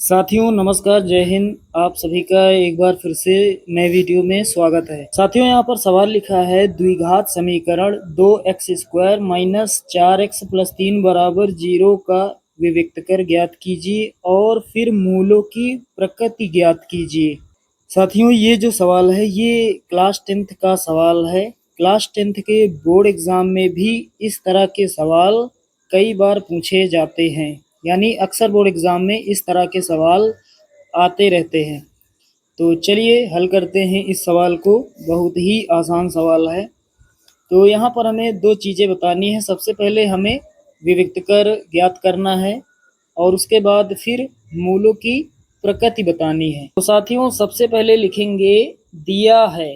साथियों नमस्कार, जय हिंद। आप सभी का एक बार फिर से नए वीडियो में स्वागत है। साथियों यहाँ पर सवाल लिखा है, द्विघात समीकरण 2x² माइनस 4x प्लस 3 बराबर 0 का विविक्त कर ज्ञात कीजिए और फिर मूलों की प्रकृति ज्ञात कीजिए। साथियों ये जो सवाल है ये क्लास 10th का सवाल है। क्लास 10th के बोर्ड एग्जाम में भी इस तरह के सवाल कई बार पूछे जाते हैं, यानी अक्सर बोर्ड एग्जाम में इस तरह के सवाल आते रहते हैं। तो चलिए हल करते हैं इस सवाल को। बहुत ही आसान सवाल है। तो यहाँ पर हमें दो चीज़ें बतानी है। सबसे पहले हमें विविक्त कर ज्ञात करना है और उसके बाद फिर मूलों की प्रकृति बतानी है। तो साथियों सबसे पहले लिखेंगे दिया है।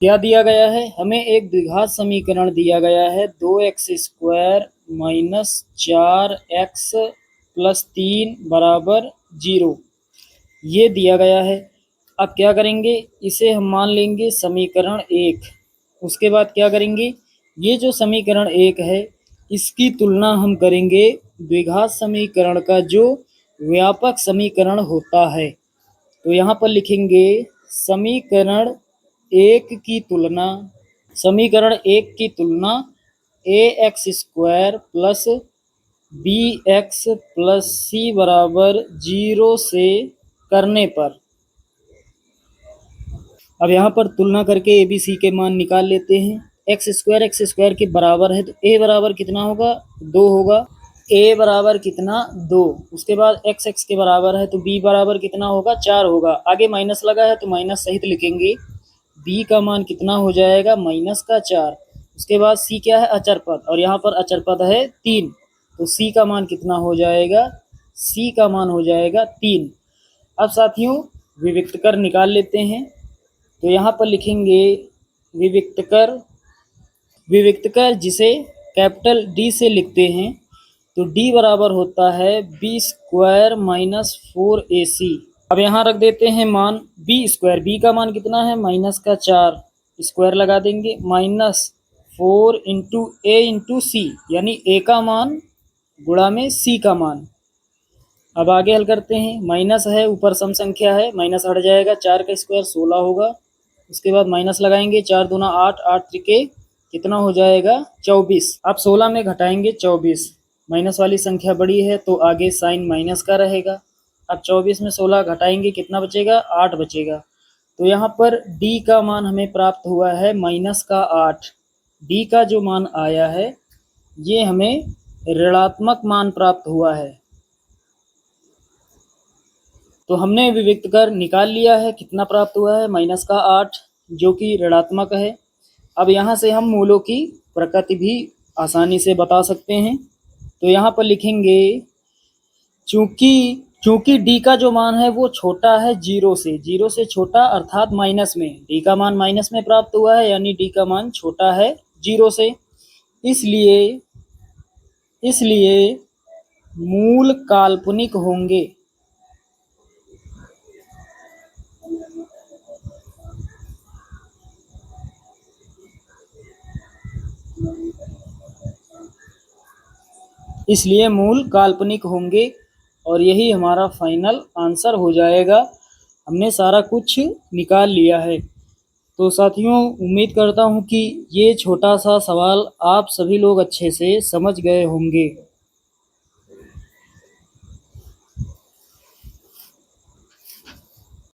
क्या दिया गया है? हमें एक द्विघात समीकरण दिया गया है 2x² माइनस 4x प्लस 3 बराबर 0, ये दिया गया है। अब क्या करेंगे, इसे हम मान लेंगे समीकरण 1। उसके बाद क्या करेंगे, ये जो समीकरण 1 है इसकी तुलना हम करेंगे द्विघात समीकरण का जो व्यापक समीकरण होता है। तो यहाँ पर लिखेंगे समीकरण 1 की तुलना ax² plus bx plus c बराबर 0 से करने पर। अब यहाँ पर तुलना करके ए बी सी के मान निकाल लेते हैं। x² के बराबर है तो a बराबर कितना होगा, 2 होगा। a बराबर कितना, 2। उसके बाद x के बराबर है तो b बराबर कितना होगा, 4 होगा। आगे माइनस लगा है तो माइनस सहित लिखेंगे। b का मान कितना हो जाएगा, -4। उसके बाद c क्या है, अचर पद, और यहाँ पर अचर पद है 3, तो c का मान कितना हो जाएगा, c का मान हो जाएगा 3। अब साथियों विविक्त कर निकाल लेते हैं। तो यहाँ पर लिखेंगे विविक्त कर जिसे कैपिटल D से लिखते हैं तो D बराबर होता है b² माइनस 4ac। अब यहाँ रख देते हैं मान b², b का मान कितना है, -4, स्क्वायर लगा देंगे, -4 इंटू a इंटू सी, यानी a का मान गुणा में c का मान। अब आगे हल करते हैं। माइनस है, ऊपर सम संख्या है, माइनस हट जाएगा, 4 का स्क्वायर 16 होगा। उसके बाद माइनस लगाएंगे, 4 दूना 8, 8 त्रिके कितना हो जाएगा, 24। अब 16 में घटाएंगे 24, माइनस वाली संख्या बड़ी है तो आगे साइन माइनस का रहेगा। अब 24 में 16 घटाएंगे, कितना बचेगा, 8 बचेगा। तो यहाँ पर D का मान हमें प्राप्त हुआ है -8। D का जो मान आया है ये हमें ऋणात्मक मान प्राप्त हुआ है। तो हमने विविक्त कर निकाल लिया है, कितना प्राप्त हुआ है, -8, जो कि ऋणात्मक है। अब यहाँ से हम मूलों की प्रकृति भी आसानी से बता सकते हैं। तो यहाँ पर लिखेंगे चूंकि D का जो मान है वो छोटा है 0 से छोटा, अर्थात माइनस में। D का मान माइनस में प्राप्त हुआ है, यानी D का मान छोटा है 0 से। इसलिए मूल काल्पनिक होंगे। इसलिए मूल काल्पनिक होंगे और यही हमारा फाइनल आंसर हो जाएगा। हमने सारा कुछ निकाल लिया है। तो साथियों उम्मीद करता हूँ कि ये छोटा सा सवाल आप सभी लोग अच्छे से समझ गए होंगे।